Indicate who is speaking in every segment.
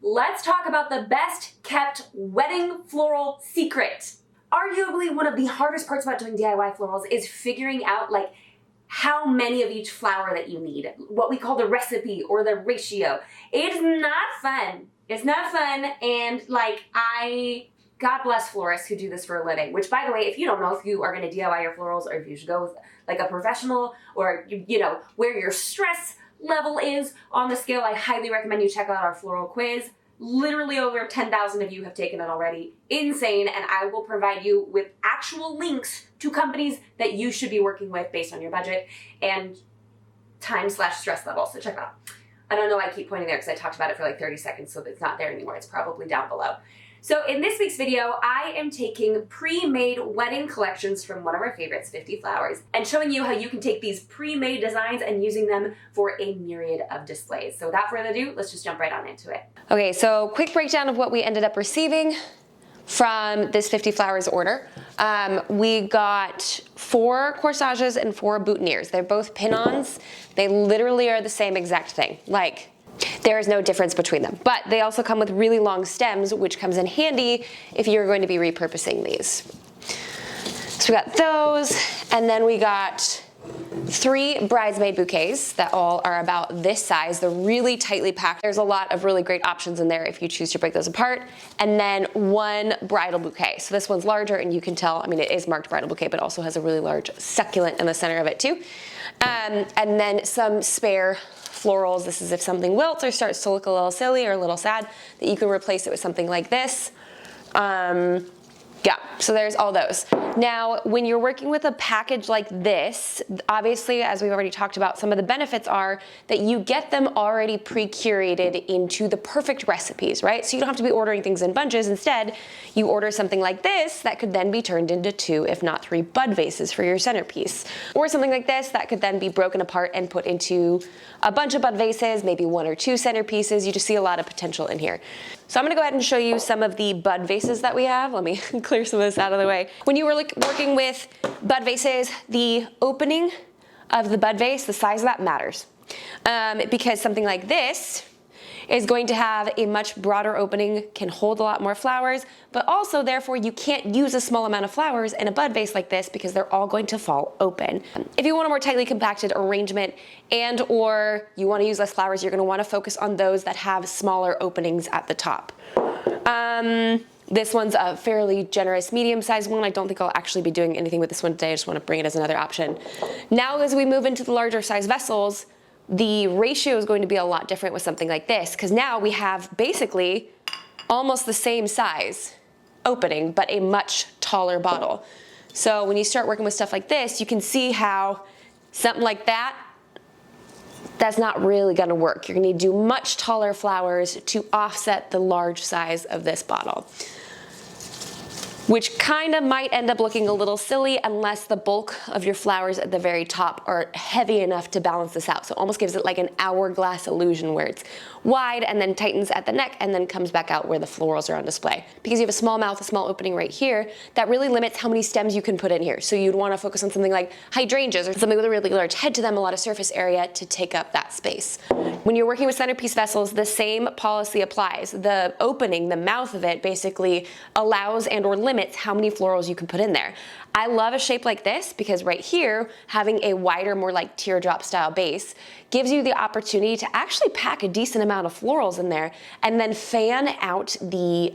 Speaker 1: let's talk about the best kept wedding floral secret. Arguably one of the hardest parts about doing DIY florals is figuring out like how many of each flower that you need, what we call the recipe or the ratio. It's not fun. It's not fun, and like God bless florists who do this for a living, which by the way, if you don't know if you are gonna DIY your florals or if you should go with like a professional or you know, where your stress level is on the scale, I highly recommend you check out our floral quiz. Literally over 10,000 of you have taken it already. Insane, and I will provide you with actual links to companies that you should be working with based on your budget and time/stress level, so check it out. I don't know why I keep pointing there because I talked about it for like 30 seconds, so it's not there anymore. It's probably down below. So in this week's video, I am taking pre-made wedding collections from one of our favorites, 50 Flowers, and showing you how you can take these pre-made designs and using them for a myriad of displays. So without further ado, let's just jump right on into it.
Speaker 2: Okay, so quick breakdown of what we ended up receiving from this 50 Flowers order. We got 4 corsages and 4 boutonnieres. They're both pin-ons. They literally are the same exact thing. Like, there is no difference between them. But they also come with really long stems, which comes in handy if you're going to be repurposing these. So we got those, and then we got 3 bridesmaid bouquets that all are about this size. They're really tightly packed. There's a lot of really great options in there if you choose to break those apart. And then 1 bridal bouquet. So this one's larger, and you can tell, I mean, it is marked bridal bouquet, but also has a really large succulent in the center of it too. And then some spare florals. This is if something wilts or starts to look a little silly or a little sad, that you can replace it with something like this. Yeah, so there's all those. Now, when you're working with a package like this, obviously, as we've already talked about, some of the benefits are that you get them already pre-curated into the perfect recipes, right? So you don't have to be ordering things in bunches. Instead, you order something like this that could then be turned into 2, if not 3 bud vases for your centerpiece. Or something like this that could then be broken apart and put into a bunch of bud vases, maybe 1 or 2 centerpieces. You just see a lot of potential in here. So I'm gonna go ahead and show you some of the bud vases that we have. Let me clear some of this out of the way. When you were working with bud vases, the opening of the bud vase, the size of that matters. Because something like this is going to have a much broader opening, can hold a lot more flowers, but also therefore you can't use a small amount of flowers in a bud vase like this because they're all going to fall open. If you want a more tightly compacted arrangement and or you want to use less flowers, you're going to want to focus on those that have smaller openings at the top. This one's a fairly generous medium-sized one. I don't think I'll actually be doing anything with this one today. I just want to bring it as another option. Now as we move into the larger size vessels, the ratio is going to be a lot different with something like this, because now we have basically almost the same size opening, but a much taller bottle. So when you start working with stuff like this, you can see how something like that, that's not really gonna work. You're gonna need to do much taller flowers to offset the large size of this bottle, which kind of might end up looking a little silly unless the bulk of your flowers at the very top are heavy enough to balance this out. So it almost gives it like an hourglass illusion where it's wide and then tightens at the neck and then comes back out where the florals are on display. Because you have a small mouth, a small opening right here, that really limits how many stems you can put in here. So you'd want to focus on something like hydrangeas or something with a really large head to them, a lot of surface area to take up that space. When you're working with centerpiece vessels, the same policy applies. The opening, the mouth of it, basically allows and or limits how many florals you can put in there. I love a shape like this because right here, having a wider, more like teardrop style base gives you the opportunity to actually pack a decent amount of florals in there and then fan out the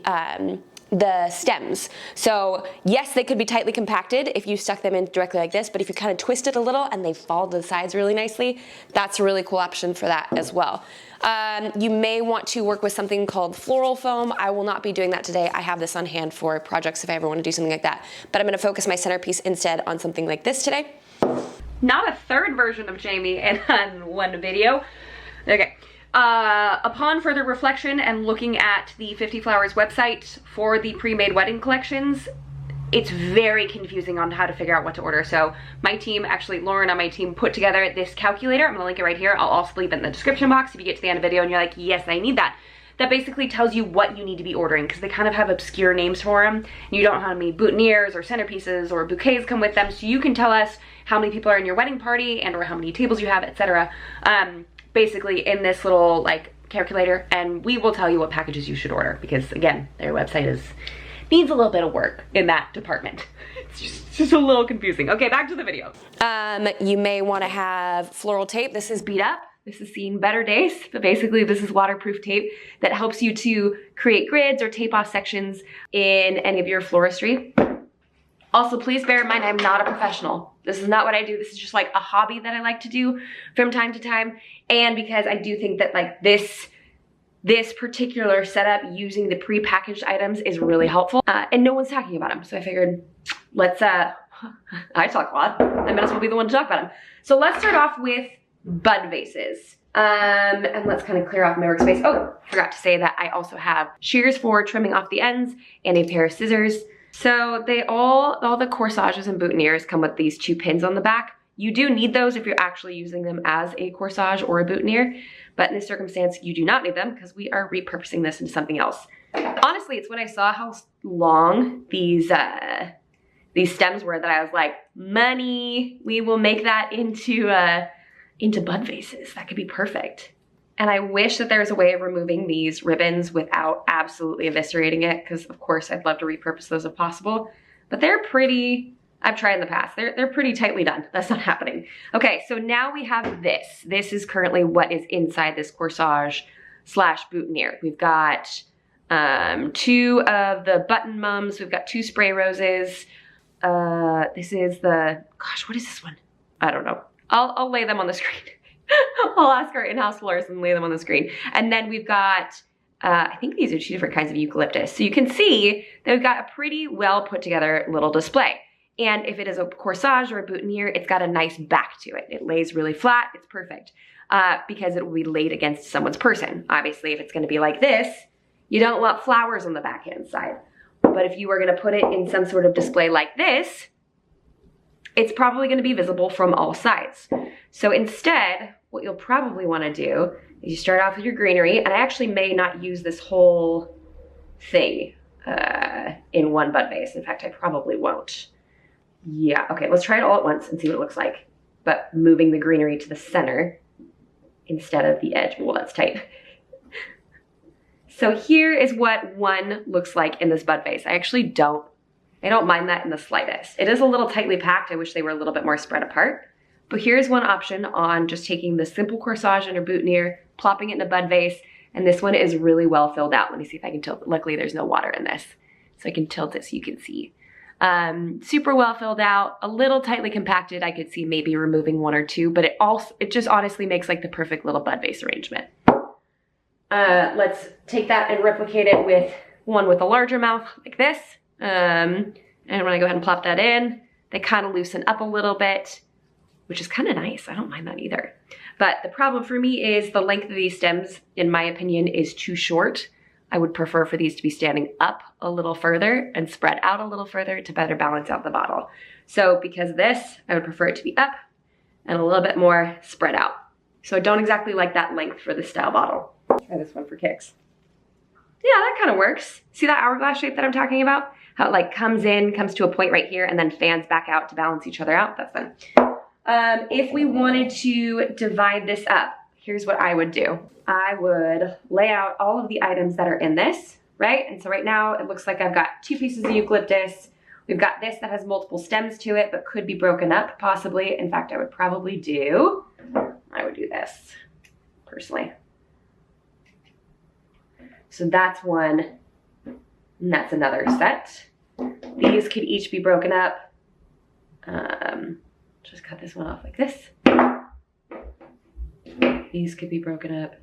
Speaker 2: stems. So yes, they could be tightly compacted if you stuck them in directly like this, but if you kind of twist it a little and they fall to the sides really nicely, that's a really cool option for that as well. You may want to work with something called floral foam. I will not be doing that today. I have this on hand for projects if I ever want to do something like that, but I'm going to focus my centerpiece instead on something like this today.
Speaker 1: Not a third version of Jamie in one video. Okay. Upon further reflection and looking at the 50 Flowers website for the pre-made wedding collections, it's very confusing on how to figure out what to order. So my team, actually Lauren on my team, put together this calculator. I'm gonna link it right here. I'll also leave it in the description box if you get to the end of the video and you're like, yes, I need that. That basically tells you what you need to be ordering because they kind of have obscure names for them. You don't know how many boutonnieres or centerpieces or bouquets come with them, so you can tell us how many people are in your wedding party and or how many tables you have, etc. Basically in this little like calculator and we will tell you what packages you should order because again, their website needs a little bit of work in that department. It's just a little confusing. Okay, back to the video.
Speaker 2: You may want to have floral tape.
Speaker 1: This is beat up. This has seen better days, but basically this is waterproof tape that helps you to create grids or tape off sections in any of your floristry. Also, please bear in mind, I'm not a professional. This is not what I do. This is just like a hobby that I like to do from time to time. And because I do think that like this particular setup using the pre-packaged items is really helpful. And no one's talking about them. So I figured, let's, I talk a lot. I might as well be the one to talk about them. So let's start off with bud vases. And let's kind of clear off my workspace. Oh, forgot to say that I also have shears for trimming off the ends and a pair of scissors. So they all the corsages and boutonnieres come with these 2 pins on the back. You do need those if you're actually using them as a corsage or a boutonniere, but in this circumstance, you do not need them because we are repurposing this into something else. Honestly, it's when I saw how long these stems were that I was like, money, we will make that into bud vases. That could be perfect. And I wish that there was a way of removing these ribbons without absolutely eviscerating it, because of course I'd love to repurpose those if possible, but they're pretty, I've tried in the past, they're pretty tightly done. That's not happening. Okay, so now we have this. This is currently what is inside this corsage slash boutonniere. We've got 2 of the button mums. We've got 2 spray roses. This is the, gosh, what is this one? I don't know. I'll lay them on the screen. I'll ask our in-house florist and lay them on the screen. And then we've got, I think these are 2 different kinds of eucalyptus. So you can see that we've got a pretty well put together little display. And if it is a corsage or a boutonniere, it's got a nice back to it. It lays really flat, it's perfect. Because it will be laid against someone's person. Obviously, if it's gonna be like this, you don't want flowers on the backhand side. But if you were gonna put it in some sort of display like this, it's probably gonna be visible from all sides. So instead, what you'll probably wanna do is you start off with your greenery, and I actually may not use this whole thing in one bud vase. In fact, I probably won't. Yeah, okay, let's try it all at once and see what it looks like. But moving the greenery to the center instead of the edge. Well, that's tight. So here is what one looks like in this bud vase. I actually don't mind that in the slightest. It is a little tightly packed. I wish they were a little bit more spread apart. But here's one option on just taking the simple corsage and a boutonniere, plopping it in a bud vase, and this one is really well filled out. Let me see if I can tilt it. Luckily, there's no water in this, so I can tilt it so you can see. Super well filled out, a little tightly compacted. I could see maybe removing 1 or 2, but it just honestly makes like the perfect little bud vase arrangement. Let's take that and replicate it with one with a larger mouth like this. And when I go ahead and plop that in, they kind of loosen up a little bit, which is kind of nice. I don't mind that either. But the problem for me is the length of these stems, in my opinion, is too short. I would prefer for these to be standing up a little further and spread out a little further to better balance out the bottle. So because of this, I would prefer it to be up and a little bit more spread out. So I don't exactly like that length for this style bottle. Try this one for kicks. Yeah, that kind of works. See that hourglass shape that I'm talking about? How it like comes to a point right here and then fans back out to balance each other out. That's fun. If we wanted to divide this up, here's what I would do. I would lay out all of the items that are in this, right? And so right now it looks like I've got 2 pieces of eucalyptus. We've got this that has multiple stems to it, but could be broken up possibly. In fact, I would do this personally. So that's one, and that's another set. These could each be broken up. Just cut this one off like this. These could be broken up.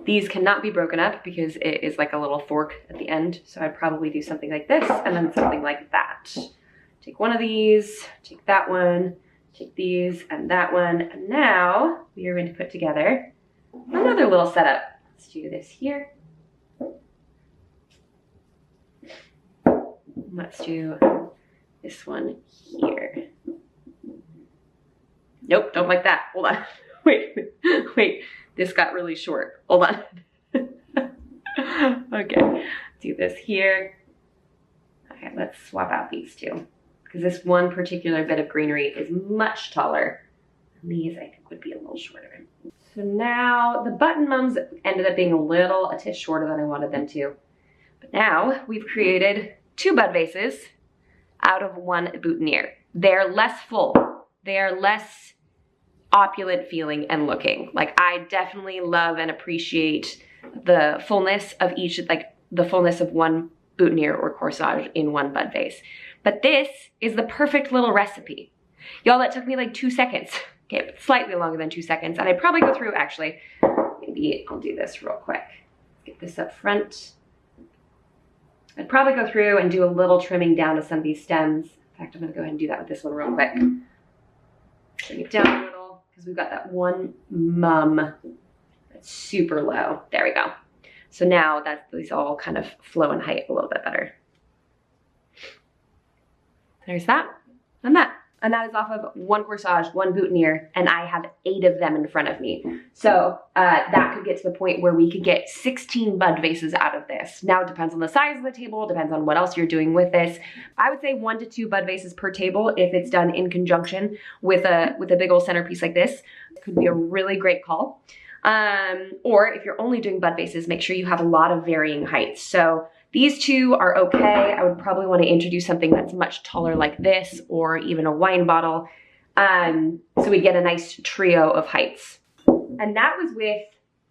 Speaker 1: These cannot be broken up because it is like a little fork at the end. So I'd probably do something like this and then something like that. Take one of these, take that one, take these and that one. And now we are going to put together another little setup. Let's do this here. Let's do this one here. Nope, don't like that. Hold on. Wait. This got really short. Hold on. Okay, do this here. Okay, let's swap out these 2 because this one particular bit of greenery is much taller. And these I think would be a little shorter.
Speaker 2: So now the button mums ended up being a tish shorter than I wanted them to. But now we've created 2 bud vases out of 1 boutonniere. They're less full. They're less opulent feeling and looking. Like, I definitely love and appreciate the fullness of each, like the fullness of 1 boutonniere or corsage in 1 bud vase. But this is the perfect little recipe. Y'all, that took me like 2 seconds. Okay, slightly longer than 2 seconds. And I'd probably go through, actually, maybe I'll do this real quick. Get this up front. I'd probably go through and do a little trimming down to some of these stems. In fact, I'm gonna go ahead and do that with this one real quick. Bring it down a little, because we've got that 1 mum that's super low. There we go. So now that these all kind of flow in height a little bit better. There's that and that. And that is off of 1 corsage, 1 boutonniere, and I have 8 of them in front of me. So that could get to the point where we could get 16 bud vases out of this. Now it depends on the size of the table, depends on what else you're doing with this. I would say 1 to 2 bud vases per table if it's done in conjunction with a big old centerpiece like this. It could be a really great call. Or if you're only doing bud vases, make sure you have a lot of varying heights. So these 2 are okay. I would probably want to introduce something that's much taller like this, or even a wine bottle. So we get a nice trio of heights. And that was with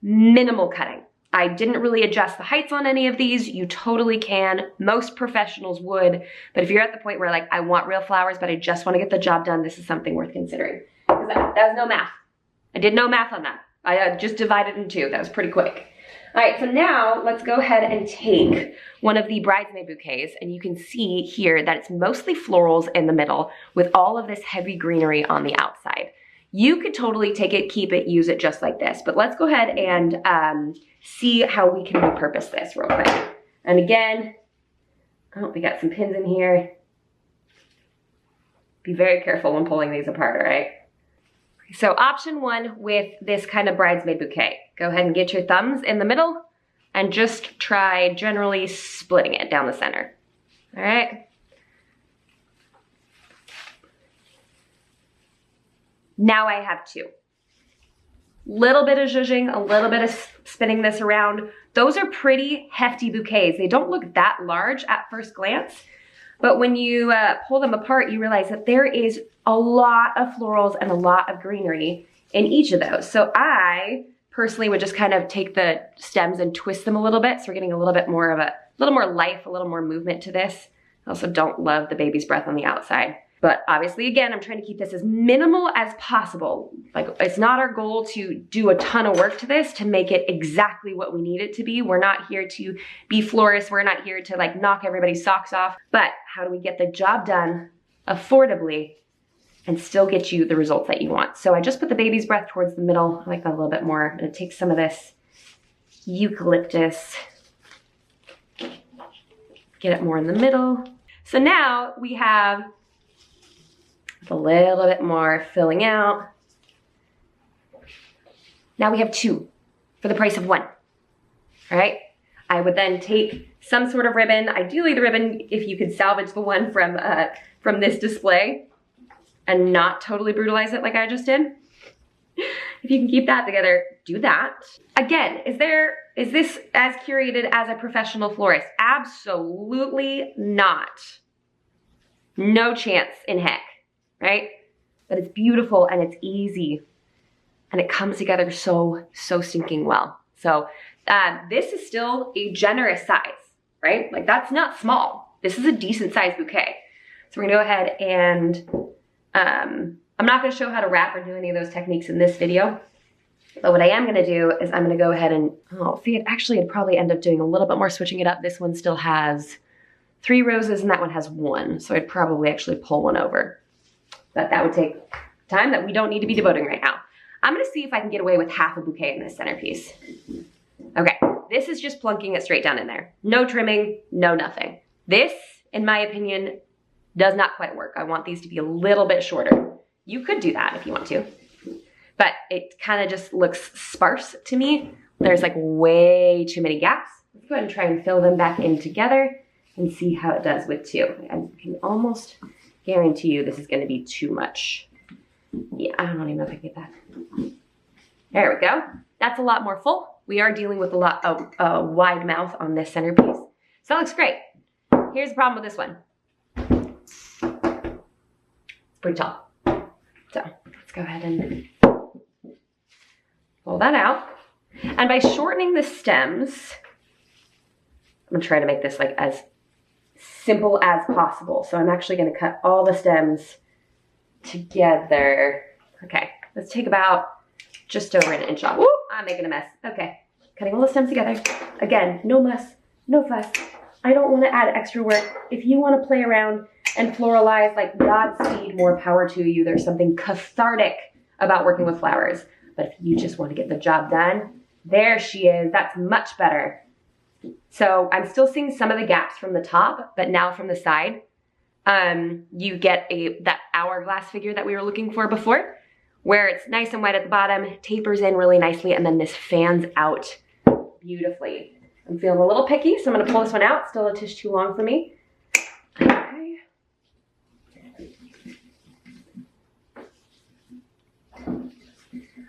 Speaker 2: minimal cutting. I didn't really adjust the heights on any of these. You totally can. Most professionals would. But if you're at the point where, like, I want real flowers, but I just want to get the job done, this is something worth considering. Because that was no math. I did no math on that. I just divided in 2. That was pretty quick. All right, so now let's go ahead and take one of the bridesmaid bouquets, and you can see here that it's mostly florals in the middle with all of this heavy greenery on the outside. You could totally take it, keep it, use it just like this, but let's go ahead and see how we can repurpose this real quick. And again, oh, we got some pins in here. Be very careful when pulling these apart, all right? So option 1 with this kind of bridesmaid bouquet, go ahead and get your thumbs in the middle and just try generally splitting it down the center. All right. Now I have 2. Little bit of zhuzhing, a little bit of spinning this around. Those are pretty hefty bouquets. They don't look that large at first glance, but when you pull them apart, you realize that there is a lot of florals and a lot of greenery in each of those. So I personally would just kind of take the stems and twist them a little bit. So we're getting a little bit more of a little more life, a little more movement to this. I also don't love the baby's breath on the outside. But obviously, again, I'm trying to keep this as minimal as possible. Like, it's not our goal to do a ton of work to this to make it exactly what we need it to be. We're not here to be florists. We're not here to, like, knock everybody's socks off. But how do we get the job done affordably and still get you the results that you want? So I just put the baby's breath towards the middle. I like that a little bit more. I'm gonna take some of this eucalyptus, get it more in the middle. So now we have a little bit more filling out. Now we have 2 for the price of 1, all right? I would then take some sort of ribbon, ideally the ribbon, if you could salvage the one from this display and not totally brutalize it like I just did. If you can keep that together, do that. Again, is this as curated as a professional florist? Absolutely not. No chance in heck. Right? But it's beautiful and it's easy and it comes together so stinking well. So this is still a generous size, right? Like, that's not small. This is a decent sized bouquet. So we're gonna go ahead and, I'm not gonna show how to wrap or do any of those techniques in this video, but what I am gonna do is I'm gonna go ahead and, I'd probably end up doing a little bit more switching it up. This one still has 3 roses and that one has 1. So I'd probably actually pull one over. But that would take time that we don't need to be devoting right now. I'm gonna see if I can get away with half a bouquet in this centerpiece. Okay, this is just plunking it straight down in there. No trimming, no nothing. This, in my opinion, does not quite work. I want these to be a little bit shorter. You could do that if you want to, but it kind of just looks sparse to me. There's like way too many gaps. Let's go ahead and try and fill them back in together and see how it does with 2. I can almost guarantee you this is going to be too much. Yeah, I don't even know if I can get that. There we go. That's a lot more full. We are dealing with a lot of wide mouth on this centerpiece. So that looks great. Here's the problem with this one. It's pretty tall. So let's go ahead and pull that out. And by shortening the stems, I'm gonna try to make this like as simple as possible. So I'm actually gonna cut all the stems together. Okay, let's take about just over 1 inch off. Woo, I'm making a mess. Okay, cutting all the stems together. Again, no muss, no fuss. I don't wanna add extra work. If you wanna play around and floralize, like Godspeed, more power to you. There's something cathartic about working with flowers. But if you just wanna get the job done, there she is, that's much better. So I'm still seeing some of the gaps from the top, but now from the side, you get that hourglass figure that we were looking for before, where it's nice and wet at the bottom, tapers in really nicely, and then this fans out beautifully. I'm feeling a little picky, so I'm gonna pull this one out. Still a tish too long for me. Okay.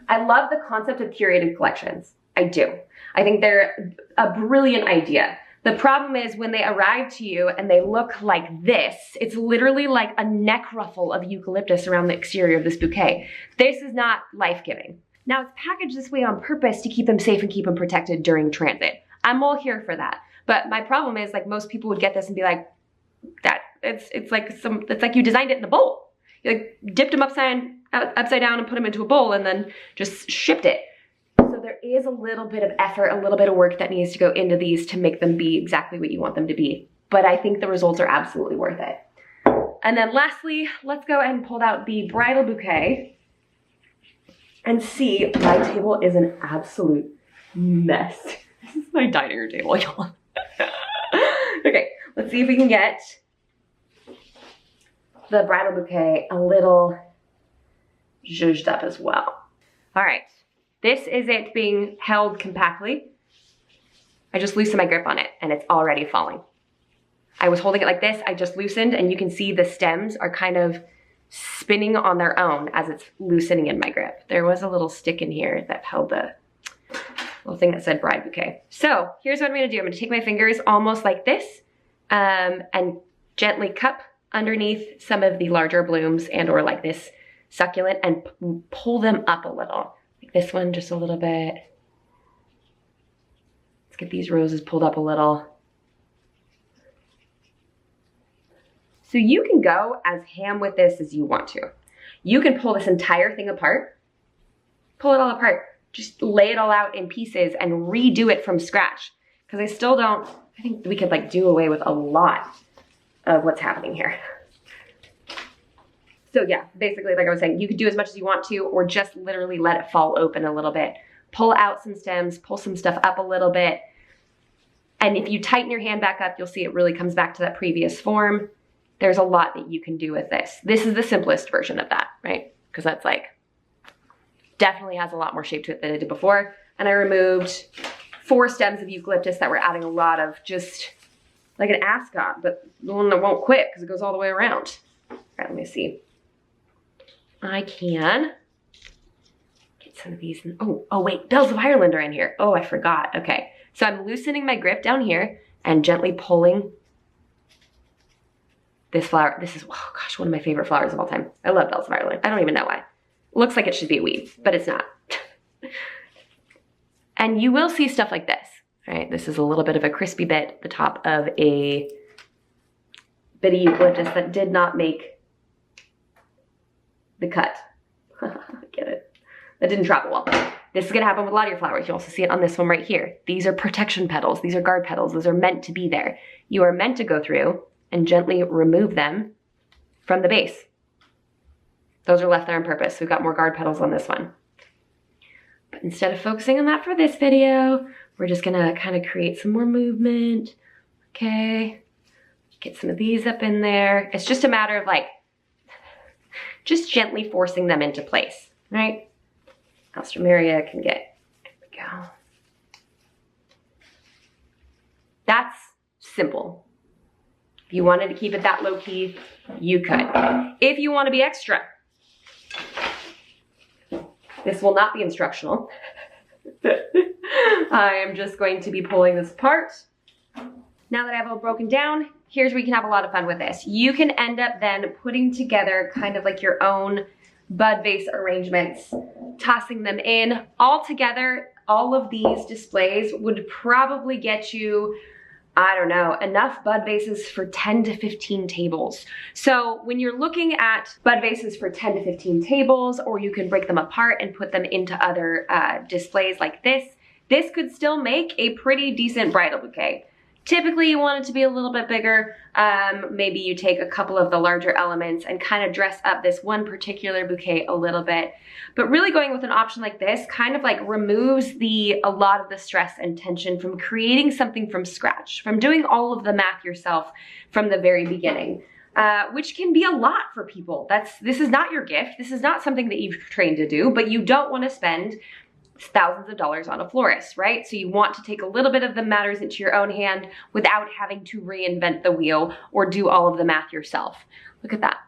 Speaker 2: I love the concept of curated collections. I do. I think they're a brilliant idea. The problem is when they arrive to you and they look like this, it's literally like a neck ruffle of eucalyptus around the exterior of this bouquet. This is not life-giving. Now it's packaged this way on purpose to keep them safe and keep them protected during transit. I'm all here for that. But my problem is like most people would get this and be like, it's like you designed it in a bowl. You like dipped them upside down and put them into a bowl and then just shipped it. So there is a little bit of effort, a little bit of work that needs to go into these to make them be exactly what you want them to be. But I think the results are absolutely worth it. And then lastly, let's go ahead and pull out the bridal bouquet and see. My table is an absolute mess. This is my dining room table, y'all. Okay, let's see if we can get the bridal bouquet a little zhuzhed up as well. All right. This is it being held compactly. I just loosened my grip on it and it's already falling. I was holding it like this, I just loosened and you can see the stems are kind of spinning on their own as it's loosening in my grip. There was a little stick in here that held the little thing that said bride bouquet. So here's what I'm gonna do. I'm gonna take my fingers almost like this and gently cup underneath some of the larger blooms and or like this succulent and pull them up a little. This one just a little bit. Let's get these roses pulled up a little. So you can go as ham with this as you want to. You can pull this entire thing apart, pull it all apart, just lay it all out in pieces and redo it from scratch. Because I think we could like do away with a lot of what's happening here. So yeah, basically, like I was saying, you could do as much as you want to, or just literally let it fall open a little bit. Pull out some stems, pull some stuff up a little bit. And if you tighten your hand back up, you'll see it really comes back to that previous form. There's a lot that you can do with this. This is the simplest version of that, right? Because that's like, definitely has a lot more shape to it than it did before. And I removed 4 stems of eucalyptus that were adding a lot of just like an ascot, but the one that won't quit because it goes all the way around. All right, let me see. I can get some of these. Oh wait, bells of Ireland are in here. Oh, I forgot. Okay, so I'm loosening my grip down here and gently pulling this flower. This is, oh gosh, one of my favorite flowers of all time. I love bells of Ireland. I don't even know why. Looks like it should be a weed, but it's not. And you will see stuff like this, right? This is a little bit of a crispy bit at the top of a bit of eucalyptus that did not make the cut. Get it? That didn't travel well. This is gonna happen with a lot of your flowers. You also see it on this one right here. These are protection petals. These are guard petals. Those are meant to be there. You are meant to go through and gently remove them from the base. Those are left there on purpose. We've got more guard petals on this one. But instead of focusing on that for this video, we're just gonna kind of create some more movement. Okay, get some of these up in there. It's just a matter of like, just gently forcing them into place, right? Alstroemeria can get, there we go. That's simple. If you wanted to keep it that low key, you could. If you want to be extra, This will not be instructional. I am just going to be pulling this apart. Now that I have it all broken down, here's where you can have a lot of fun with this. You can end up then putting together kind of like your own bud vase arrangements, tossing them in. All together, all of these displays would probably get you, I don't know, enough bud vases for 10 to 15 tables. So when you're looking at bud vases for 10 to 15 tables, or you can break them apart and put them into other displays like this could still make a pretty decent bridal bouquet. Typically you want it to be a little bit bigger. Maybe you take a couple of the larger elements and kind of dress up this one particular bouquet a little bit. But really going with an option like this kind of like removes a lot of the stress and tension from creating something from scratch, from doing all of the math yourself from the very beginning, which can be a lot for people. This is not your gift. This is not something that you've trained to do, but you don't want to spend thousands of dollars on a florist, right? So you want to take a little bit of the matters into your own hand without having to reinvent the wheel or do all of the math yourself. Look at that.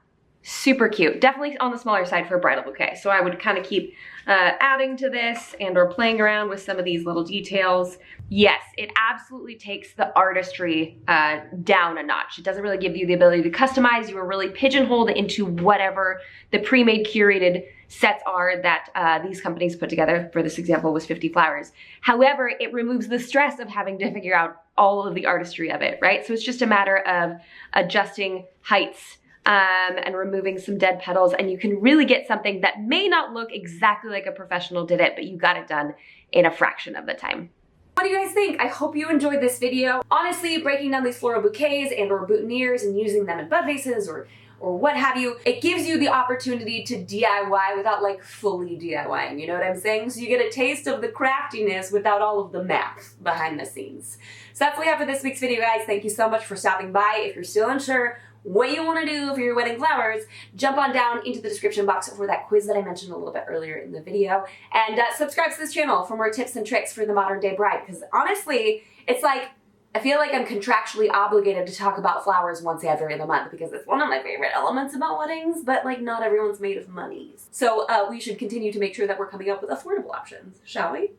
Speaker 2: Super cute. Definitely on the smaller side for a bridal bouquet. So I would kind of keep adding to this and or playing around with some of these little details. Yes, it absolutely takes the artistry down a notch. It doesn't really give you the ability to customize. You are really pigeonholed into whatever the pre-made curated sets are that these companies put together. For this example was 50 flowers. However, it removes the stress of having to figure out all of the artistry of it, right? So it's just a matter of adjusting heights and removing some dead petals, and you can really get something that may not look exactly like a professional did it, but you got it done in a fraction of the time.
Speaker 1: What do you guys think? I hope you enjoyed this video. Honestly, breaking down these floral bouquets and or boutonnieres and using them in bud vases or what have you, it gives you the opportunity to DIY without like fully DIYing, you know what I'm saying? So you get a taste of the craftiness without all of the math behind the scenes. So that's what we have for this week's video, guys. Thank you so much for stopping by. If you're still unsure what you want to do for your wedding flowers, jump on down into the description box for that quiz that I mentioned a little bit earlier in the video, and subscribe to this channel for more tips and tricks for the modern day bride, because honestly, it's like, I feel like I'm contractually obligated to talk about flowers once every other month because it's one of my favorite elements about weddings, but like not everyone's made of money. So we should continue to make sure that we're coming up with affordable options, shall we?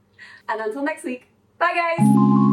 Speaker 1: And until next week, bye guys!